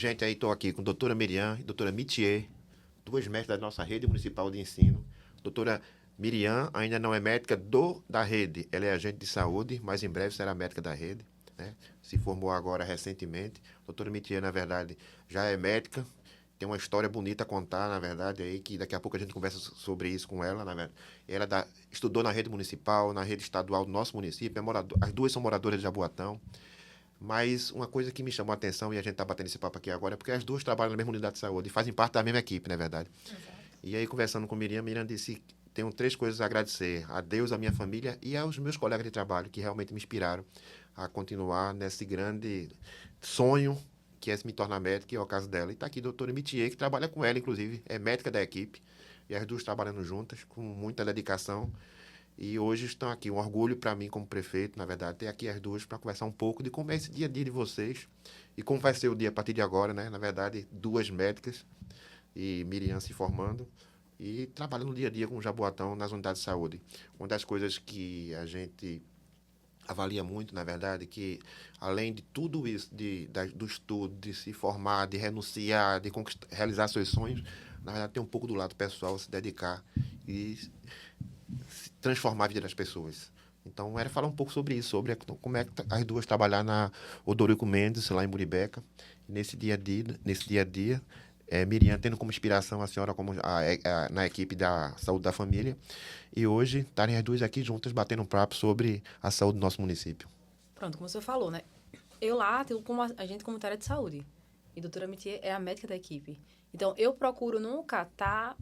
Gente, aí estou aqui com a doutora Miriam e a doutora Mithier, duas médicas da nossa rede municipal de ensino. Doutora Miriam ainda não é médica da rede, ela é agente de saúde, mas em breve será médica da rede. Né? Se formou agora recentemente. Doutora Mithier, na verdade, já é médica, tem uma história bonita a contar, na verdade, aí, que daqui a pouco a gente conversa sobre isso com ela. Na verdade. Ela estudou na rede municipal, na rede estadual do nosso município, as duas são moradoras de Jaboatão. Mas uma coisa que me chamou a atenção, e a gente está batendo esse papo aqui agora, é porque as duas trabalham na mesma unidade de saúde e fazem parte da mesma equipe, não é verdade? Exato. E aí, conversando com Miriam disse: tenho três coisas a agradecer: a Deus, a minha família e aos meus colegas de trabalho, que realmente me inspiraram a continuar nesse grande sonho que é se me tornar médica, que é o caso dela. E está aqui a doutora Mithier, que trabalha com ela, inclusive, é médica da equipe, e as duas trabalhando juntas, com muita dedicação. E hoje estão aqui, um orgulho para mim como prefeito, na verdade, ter aqui as duas para conversar um pouco de como é esse dia a dia de vocês e como vai ser o dia a partir de agora, né? Na verdade, duas médicas e Miriam se formando e trabalhando no dia a dia com o Jaboatão nas unidades de saúde. Uma das coisas que a gente avalia muito, na verdade, que além de tudo isso, do estudo, de se formar, de renunciar, de realizar seus sonhos, na verdade tem um pouco do lado pessoal, se dedicar e transformar a vida das pessoas. Então, era falar um pouco sobre isso, sobre como é que as duas trabalhar na Odorico Mendes, lá em Muribeca, nesse dia a dia, Miriam tendo como inspiração a senhora como na equipe da saúde da família, e hoje estarem as duas aqui juntas batendo um papo sobre a saúde do nosso município. Pronto, como você falou, né? Eu lá tenho como agente comunitária de saúde. E a doutora Mithier é a médica da equipe. Então, eu procuro nunca estar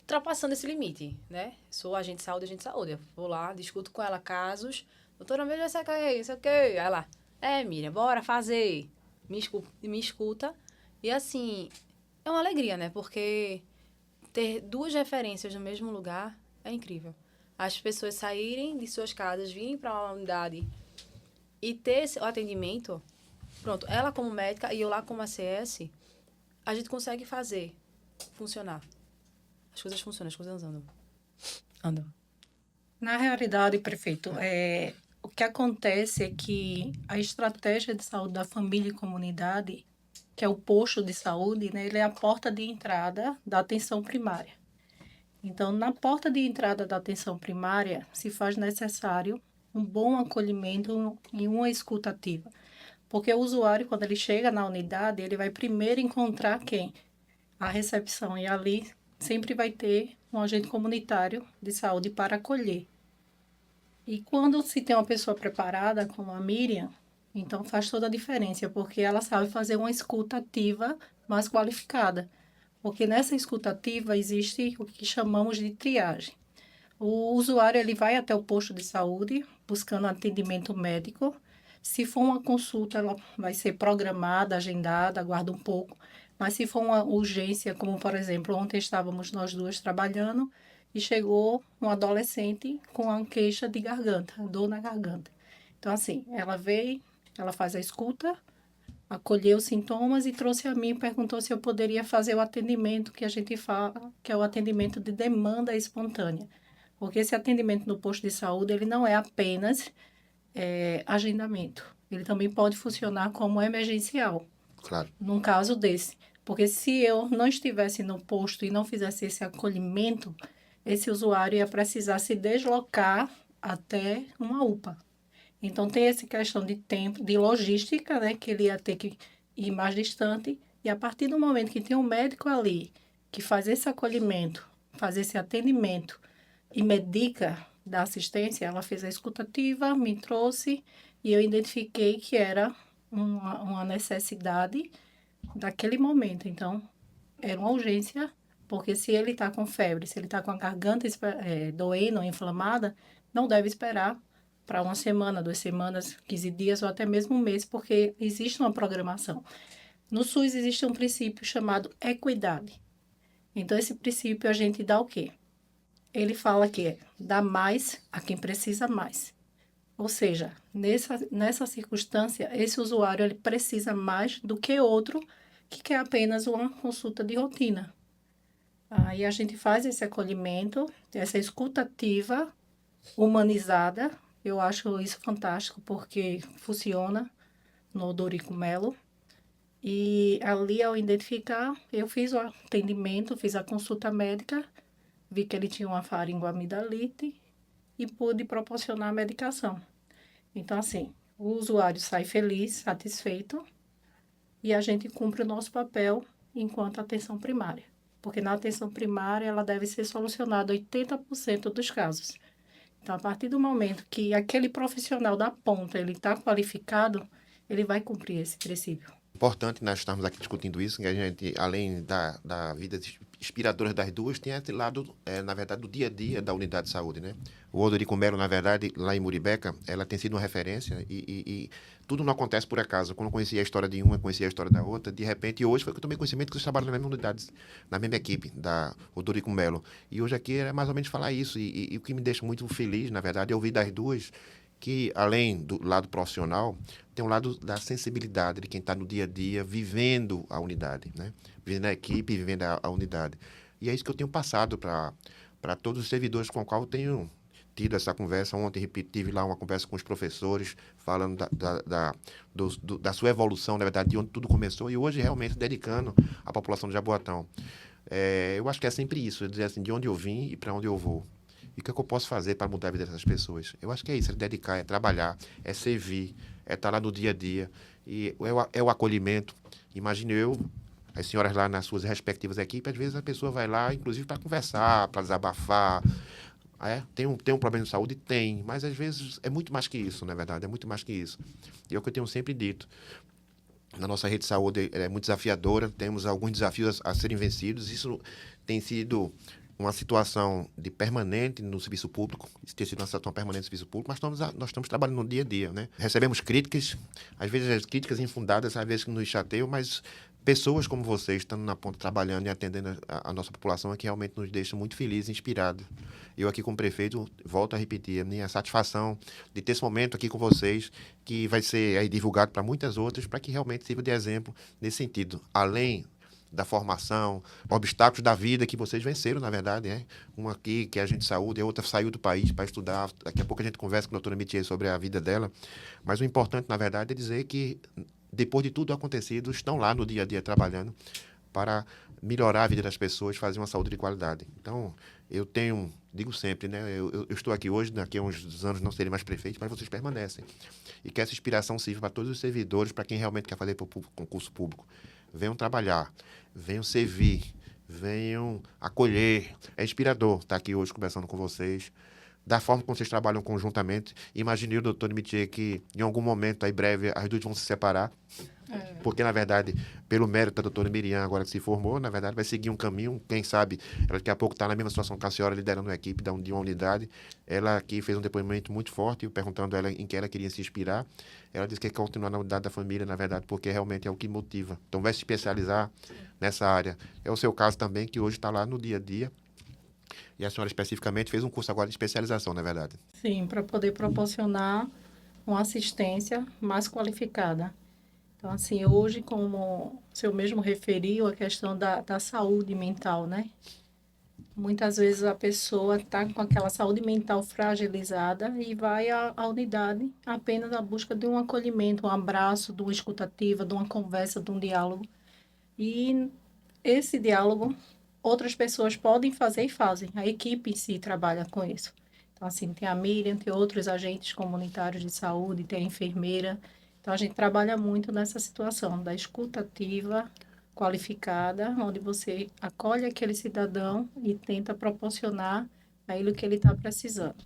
ultrapassando esse limite, né? Sou agente de saúde, agente de saúde. Eu vou lá, discuto com ela casos. Doutora, veja isso aqui, isso aqui. Aí ela, Miriam, bora fazer. Me escuta. E assim, é uma alegria, né? Porque ter duas referências no mesmo lugar é incrível. As pessoas saírem de suas casas, virem para uma unidade e ter esse atendimento, pronto, ela como médica e eu lá como ACS, a gente consegue fazer funcionar. As coisas funcionam, as coisas andam. Andam. Na realidade, prefeito, o que acontece é que a estratégia de saúde da família e comunidade, que é o posto de saúde, né, ele é a porta de entrada da atenção primária. Então, na porta de entrada da atenção primária, se faz necessário um bom acolhimento e uma escuta ativa. Porque o usuário, quando ele chega na unidade, ele vai primeiro encontrar quem? A recepção. E ali sempre vai ter um agente comunitário de saúde para acolher. E quando se tem uma pessoa preparada, como a Miriam, então faz toda a diferença, porque ela sabe fazer uma escuta ativa mais qualificada. Porque nessa escuta ativa existe o que chamamos de triagem. O usuário ele vai até o posto de saúde buscando atendimento médico. Se for uma consulta, ela vai ser programada, agendada, aguarda um pouco. Mas se for uma urgência, como por exemplo, ontem estávamos nós duas trabalhando e chegou um adolescente com uma queixa de garganta, dor na garganta. Então, assim, ela veio, ela faz a escuta, acolheu os sintomas e trouxe a mim e perguntou se eu poderia fazer o atendimento que a gente fala, que é o atendimento de demanda espontânea. Porque esse atendimento no posto de saúde, ele não é apenas agendamento. Ele também pode funcionar como emergencial, Claro. num caso desse. Porque se eu não estivesse no posto e não fizesse esse acolhimento, esse usuário ia precisar se deslocar até uma UPA. Então, tem essa questão de tempo, de logística, né? Que ele ia ter que ir mais distante. E a partir do momento que tem um médico ali que faz esse acolhimento, faz esse atendimento e medica da assistência, ela fez a escutativa, me trouxe e eu identifiquei que era uma necessidade daquele momento. Então, era uma urgência, porque se ele está com febre, se ele está com a garganta doendo ou inflamada, não deve esperar para uma semana, 2 semanas, 15 dias ou até mesmo um mês, porque existe uma programação. No SUS existe um princípio chamado equidade. Então, esse princípio a gente dá o quê? Ele fala que é dar mais a quem precisa mais. Ou seja, nessa circunstância, esse usuário ele precisa mais do que outro que quer apenas uma consulta de rotina. Aí a gente faz esse acolhimento, essa escuta ativa, humanizada. Eu acho isso fantástico porque funciona no Dorico Melo. E ali, ao identificar, eu fiz o atendimento, fiz a consulta médica, vi que ele tinha uma faringoamidalite e pude proporcionar a medicação. Então, assim, o usuário sai feliz, satisfeito, e a gente cumpre o nosso papel enquanto atenção primária. Porque na atenção primária, ela deve ser solucionada 80% dos casos. Então, a partir do momento que aquele profissional da ponta ele está qualificado, ele vai cumprir esse princípio. Importante nós estarmos aqui discutindo isso, que a gente, além da vida inspiradora das duas, tem esse lado, na verdade, do dia a dia da unidade de saúde, né? O Odorico Melo, na verdade, lá em Muribeca, ela tem sido uma referência e tudo não acontece por acaso. Quando eu conheci a história de uma, eu conheci a história da outra, de repente, e hoje foi que eu tomei conhecimento que vocês trabalham na mesma unidade, na mesma equipe da Odorico Melo. E hoje aqui é mais ou menos falar isso, e o que me deixa muito feliz, na verdade, é ouvir das duas que, além do lado profissional, tem um lado da sensibilidade de quem está no dia a dia, vivendo a unidade, né? Vivendo a equipe, vivendo a unidade. E é isso que eu tenho passado para todos os servidores com os quais eu tenho tido essa conversa. Ontem tive lá uma conversa com os professores, falando da sua evolução, na verdade, de onde tudo começou, e hoje realmente dedicando à população de Jaboatão. Eu acho que é sempre isso, dizer assim, de onde eu vim e para onde eu vou. E o que é que eu posso fazer para mudar a vida dessas pessoas? Eu acho que é isso, é dedicar, é trabalhar, é servir, é estar lá no dia a dia. E é o acolhimento. Imagine as senhoras lá nas suas respectivas equipes, às vezes a pessoa vai lá, inclusive, para conversar, para desabafar. Tem um problema de saúde? Tem, mas às vezes é muito mais que isso, na verdade, é muito mais que isso. E é o que eu tenho sempre dito. Na nossa rede de saúde é muito desafiadora, temos alguns desafios a serem vencidos. Isso tem sido uma situação de permanente no serviço público, isso tem sido uma situação permanente no serviço público, mas nós estamos trabalhando no dia a dia, né? Recebemos críticas, às vezes as críticas infundadas, às vezes que nos chateiam, mas pessoas como vocês, estando na ponta, trabalhando e atendendo a nossa população, é que realmente nos deixa muito felizes e inspirados. Eu aqui como prefeito, volto a repetir, a minha satisfação de ter esse momento aqui com vocês, que vai ser aí divulgado para muitas outras, para que realmente sirva de exemplo nesse sentido. Além da formação, obstáculos da vida que vocês venceram, na verdade, né? Uma aqui, que é a gente de saúde, a outra saiu do país para estudar. Daqui a pouco a gente conversa com a doutora Mitier sobre a vida dela. Mas o importante, na verdade, é dizer que, depois de tudo acontecido, estão lá no dia a dia trabalhando para melhorar a vida das pessoas, fazer uma saúde de qualidade. Então, digo sempre, né? Eu estou aqui hoje, daqui a uns anos não serei mais prefeito, mas vocês permanecem. E que essa inspiração sirva para todos os servidores, para quem realmente quer fazer concurso público. Venham trabalhar, venham servir, venham acolher. É inspirador estar aqui hoje conversando com vocês. Da forma como vocês trabalham conjuntamente. Imagine o doutor Mitier que, em algum momento, aí breve, as duas vão se separar. Porque, na verdade, pelo mérito da doutora Miriam, agora que se formou, na verdade, vai seguir um caminho. Quem sabe, ela daqui a pouco está na mesma situação que a senhora, liderando a equipe de uma unidade. Ela aqui fez um depoimento muito forte, perguntando a ela em que ela queria se inspirar. Ela disse que quer continuar na unidade da família, na verdade, porque realmente é o que motiva. Então, vai se especializar nessa área. É o seu caso também, que hoje está lá no dia a dia. E a senhora, especificamente, fez um curso agora de especialização, na verdade. Sim, para poder proporcionar uma assistência mais qualificada. Então, assim, hoje, como o senhor mesmo referiu, a questão da saúde mental, né? Muitas vezes a pessoa está com aquela saúde mental fragilizada e vai à unidade apenas à busca de um acolhimento, um abraço, de uma escutativa, de uma conversa, de um diálogo. E esse diálogo outras pessoas podem fazer e fazem. A equipe em si trabalha com isso. Então, assim, tem a Miriam, tem outros agentes comunitários de saúde, tem a enfermeira. Então, a gente trabalha muito nessa situação da escuta ativa, qualificada, onde você acolhe aquele cidadão e tenta proporcionar a ele o que ele está precisando.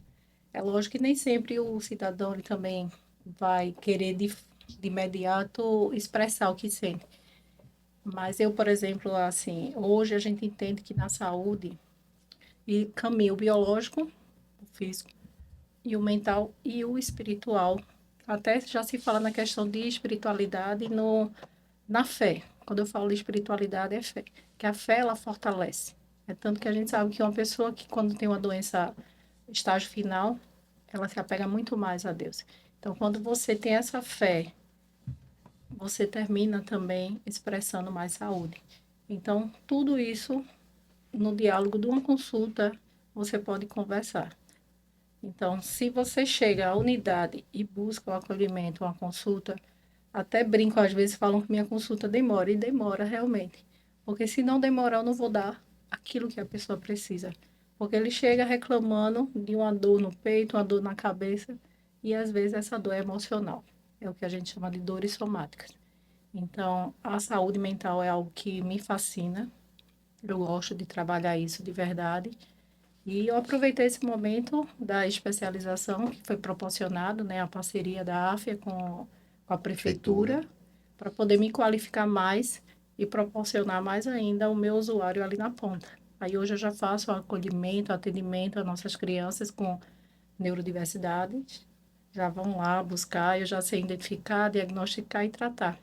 É lógico que nem sempre o cidadão ele também vai querer de imediato expressar o que sente. Mas eu, por exemplo, assim, hoje a gente entende que na saúde e caminho biológico, o físico, e o mental e o espiritual. Até já se fala na questão de espiritualidade na fé. Quando eu falo de espiritualidade, é fé. Que a fé, ela fortalece. É tanto que a gente sabe que uma pessoa que, quando tem uma doença estágio final, ela se apega muito mais a Deus. Então, quando você tem essa fé, você termina também expressando mais saúde. Então, tudo isso, no diálogo de uma consulta, você pode conversar. Então, se você chega à unidade e busca o acolhimento, uma consulta, Até brinco, às vezes falam que minha consulta demora, e demora realmente. Porque se não demorar, eu não vou dar aquilo que a pessoa precisa. Porque ele chega reclamando de uma dor no peito, uma dor na cabeça, e às vezes essa dor é emocional. É o que a gente chama de dores somáticas. Então, a saúde mental é algo que me fascina. Eu gosto de trabalhar isso de verdade. E eu aproveitei esse momento da especialização que foi proporcionado, né, a parceria da AFIA com a Prefeitura. prefeitura, para poder me qualificar mais e proporcionar mais ainda o meu usuário ali na ponta. Aí hoje eu já faço o acolhimento, atendimento às nossas crianças com neurodiversidade. Já vão lá buscar, eu já sei identificar, diagnosticar e tratar.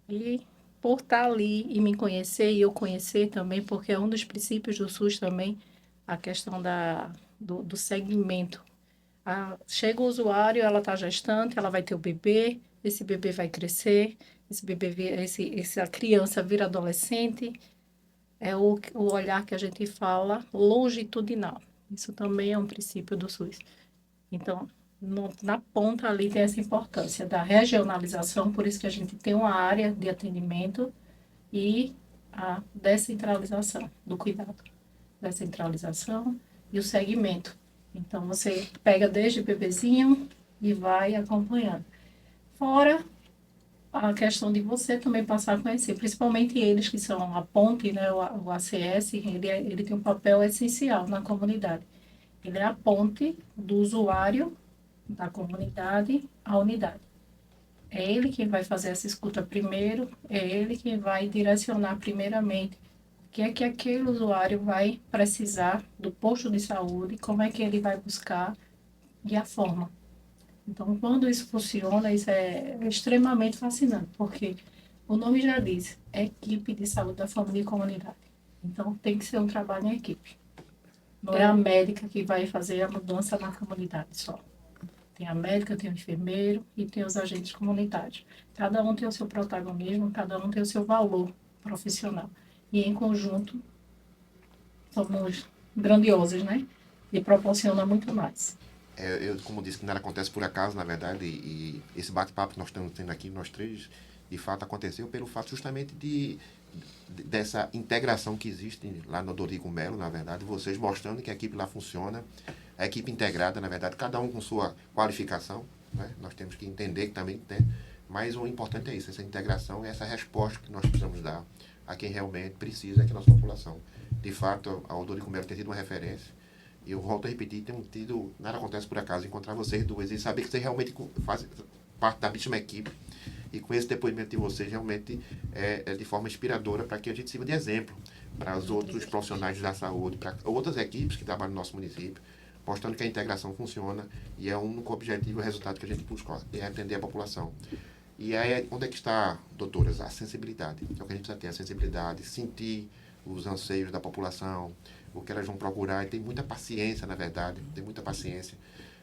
E por estar ali e me conhecer e eu conhecer também, porque é um dos princípios do SUS também, a questão do segmento. Chega o usuário, ela está gestante, ela vai ter o bebê, esse bebê vai crescer, essa criança vira adolescente, é o olhar que a gente fala longitudinal. Isso também é um princípio do SUS. Então, na ponta ali tem essa importância da regionalização, por isso que a gente tem uma área de atendimento e a descentralização do cuidado. Descentralização e o segmento. Então, você pega desde bebezinho e vai acompanhando. Fora a questão de você também passar a conhecer, principalmente eles que são a ponte, né, o ACS, ele tem um papel essencial na comunidade. Ele é a ponte do usuário da comunidade à unidade. É ele quem vai fazer essa escuta primeiro, é ele quem vai direcionar primeiramente o que é que aquele usuário vai precisar do posto de saúde, como é que ele vai buscar e a forma. Então, quando isso funciona, isso é extremamente fascinante, porque o nome já diz, é equipe de saúde da família e comunidade. Então, tem que ser um trabalho em equipe. Não é a médica que vai fazer a mudança na comunidade só. Tem a médica, tem o enfermeiro e tem os agentes comunitários. Cada um tem o seu protagonismo, cada um tem o seu valor profissional. E em conjunto, somos grandiosos, né? E proporciona muito mais. Eu, como disse, que nada acontece por acaso, na verdade, e esse bate-papo que nós estamos tendo aqui, nós três, de fato aconteceu pelo fato justamente dessa integração que existe lá no Dorigo Melo, na verdade, vocês mostrando que a equipe lá funciona, a equipe integrada, na verdade, cada um com sua qualificação, né? Nós temos que entender que também tem, mas o importante é isso, essa integração e essa resposta que nós precisamos dar a quem realmente precisa, que é a nossa população. De fato, a Dorigo Melo tem sido uma referência. E eu volto a repetir, tenho tido, nada acontece por acaso, encontrar vocês duas e saber que vocês realmente fazem parte da mesma equipe. E com esse depoimento de vocês, realmente é de forma inspiradora para que a gente sirva de exemplo para os outros profissionais da saúde, para outras equipes que trabalham no nosso município, mostrando que a integração funciona e é o único objetivo e resultado que a gente busca, é atender a população. E aí, onde é que está, doutoras? A sensibilidade. É o que a gente precisa ter, a sensibilidade, sentir os anseios da população, o que elas vão procurar, e tem muita paciência, na verdade, tem muita paciência.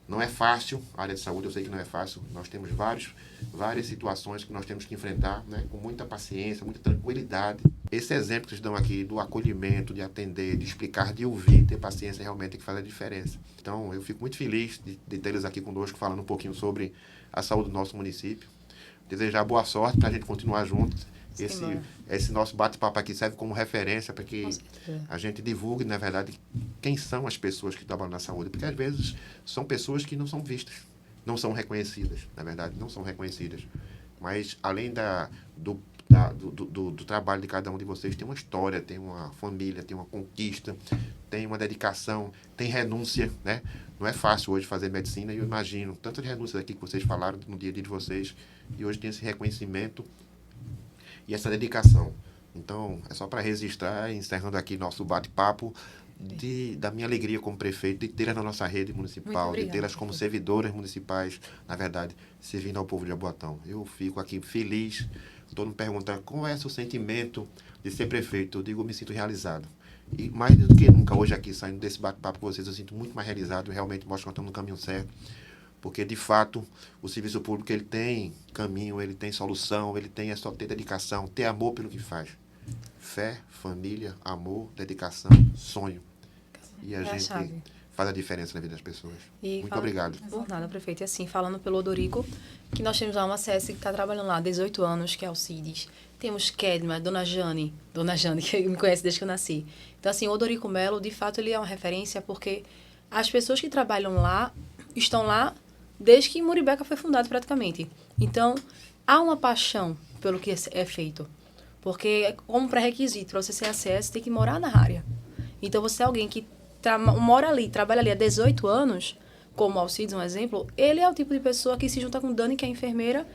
Não é fácil, a área de saúde, eu sei que não é fácil, nós temos várias situações que nós temos que enfrentar, né, com muita paciência, muita tranquilidade. Esse exemplo que vocês dão aqui do acolhimento, de atender, de explicar, de ouvir, ter paciência realmente é que faz a diferença. Então, eu fico muito feliz de tê-los aqui conosco, falando um pouquinho sobre a saúde do nosso município. Desejar boa sorte para a gente continuar juntos. Esse nosso bate-papo aqui serve como referência para que a gente divulgue, na verdade, quem são as pessoas que trabalham na saúde. Porque, às vezes, são pessoas que não são vistas, não são reconhecidas. Na verdade, não são reconhecidas. Mas, além do trabalho de cada um de vocês, tem uma história, tem uma família, tem uma conquista, tem uma dedicação, tem renúncia, né? Não é fácil hoje fazer medicina, e eu imagino tantas renúncias aqui que vocês falaram no dia a dia de vocês, e hoje tem esse reconhecimento e essa dedicação. Então, é só para registrar, encerrando aqui nosso bate-papo, da minha alegria como prefeito de tê-las na nossa rede municipal, de tê-las como servidoras municipais, na verdade, servindo ao povo de Jaboatão. Eu fico aqui feliz. Todo mundo pergunta qual é o seu sentimento de ser prefeito. Eu digo, eu me sinto realizado. E mais do que nunca, hoje aqui, saindo desse bate-papo com vocês, eu sinto muito mais realizado, realmente mostro que nós estamos no caminho certo. Porque, de fato, o serviço público ele tem caminho, ele tem solução, ele tem, é só ter dedicação, ter amor pelo que faz. Fé, família, amor, dedicação, sonho. E a gente faz a diferença na vida das pessoas. E Muito obrigado. Por nada, prefeito. E assim, falando pelo Odorico, que nós temos lá uma CS que está trabalhando lá há 18 anos, que é o CIDES. Temos Kedma, Dona Jane, que me conhece desde que eu nasci. Então, assim, o Odorico Melo, de fato, ele é uma referência porque as pessoas que trabalham lá estão lá desde que Muribeca foi fundado, praticamente. Então, há uma paixão pelo que é feito. Porque, como pré-requisito, para você ser ACS, você tem que morar na área. Então, você é alguém que mora ali, trabalha ali há 18 anos, como o Alcides, um exemplo, ele é o tipo de pessoa que se junta com Dani, que é enfermeira,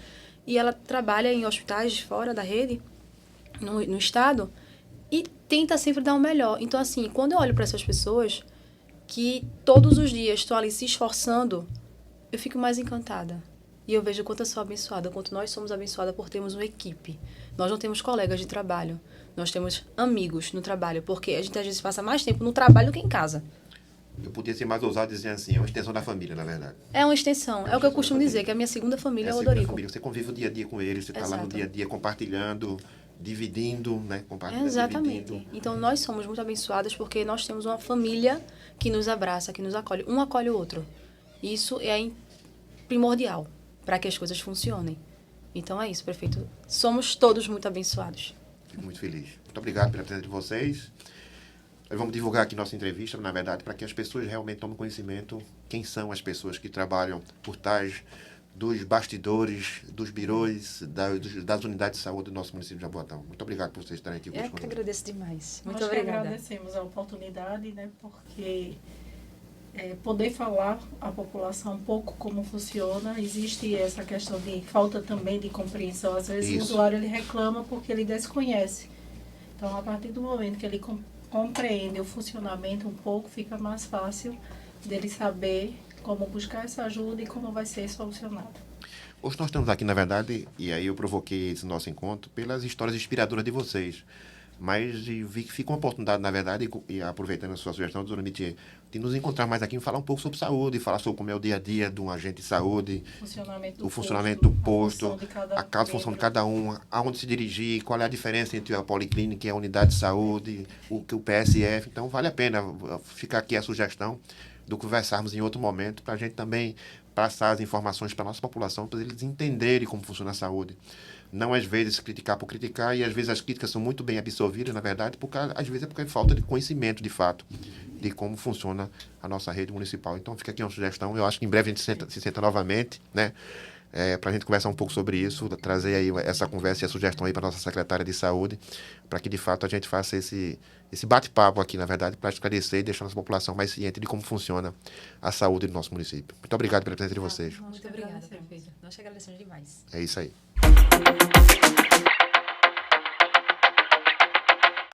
e ela trabalha em hospitais fora da rede, no estado, e tenta sempre dar o melhor. Então, assim, quando eu olho para essas pessoas que todos os dias estão ali se esforçando, eu fico mais encantada. E eu vejo o quanto eu sou abençoada, o quanto nós somos abençoadas por termos uma equipe. Nós não temos colegas de trabalho, nós temos amigos no trabalho, porque a gente às vezes passa mais tempo no trabalho do que em casa. Eu podia ser mais ousado e dizer assim, é uma extensão da família, na verdade. É uma extensão, é o que eu costumo dizer, que a minha segunda família é o Odorico. Família. Você convive o dia a dia com eles, você está lá no dia a dia compartilhando, dividindo, né? Compartilhando, exatamente. Dividindo. Então, nós somos muito abençoadas porque nós temos uma família que nos abraça, que nos acolhe. Um acolhe o outro. Isso é primordial para que as coisas funcionem. Então, é isso, prefeito. Somos todos muito abençoados. Fico muito feliz. Muito obrigado pela presença de vocês. Nós vamos divulgar aqui nossa entrevista, na verdade, para que as pessoas realmente tomem conhecimento quem são as pessoas que trabalham por trás dos bastidores, dos birôs, das unidades de saúde do nosso município de Jaboatão. Muito obrigado por vocês estarem aqui Eu conosco. que agradeço demais. Muito Nós obrigada. que agradecemos a oportunidade, né, porque poder falar à população um pouco como funciona, existe essa questão de falta também de compreensão. Às vezes o usuário ele reclama porque ele desconhece. Então, a partir do momento que ele compreende o funcionamento um pouco, fica mais fácil dele saber como buscar essa ajuda e como vai ser solucionado. Hoje nós estamos aqui, na verdade, e aí eu provoquei esse nosso encontro pelas histórias inspiradoras de vocês. Mas vi que fica uma oportunidade, na verdade, e aproveitando a sua sugestão, doutora Mitier, de nos encontrar mais aqui e falar um pouco sobre saúde, falar sobre como é o dia a dia de um agente de saúde, o funcionamento do posto, a função de cada um, aonde se dirigir, qual é a diferença entre a policlínica e a unidade de saúde, o PSF. Então, vale a pena ficar aqui a sugestão do conversarmos em outro momento, para a gente também passar as informações para a nossa população, para eles entenderem como funciona a saúde. Não, às vezes, criticar por criticar, e às vezes as críticas são muito bem absorvidas, na verdade, porque às vezes é porque é falta de conhecimento, de fato, de como funciona a nossa rede municipal. Então, fica aqui uma sugestão. Eu acho que em breve a gente se senta novamente, né? Para a gente conversar um pouco sobre isso, trazer aí essa conversa e a sugestão aí para a nossa secretária de saúde, para que, de fato, a gente faça esse bate-papo aqui, na verdade, para esclarecer e deixar a nossa população mais ciente de como funciona a saúde do nosso município. Muito obrigado pela presença de vocês. Muito obrigada, prefeito. Nós te agradecemos demais. É isso aí.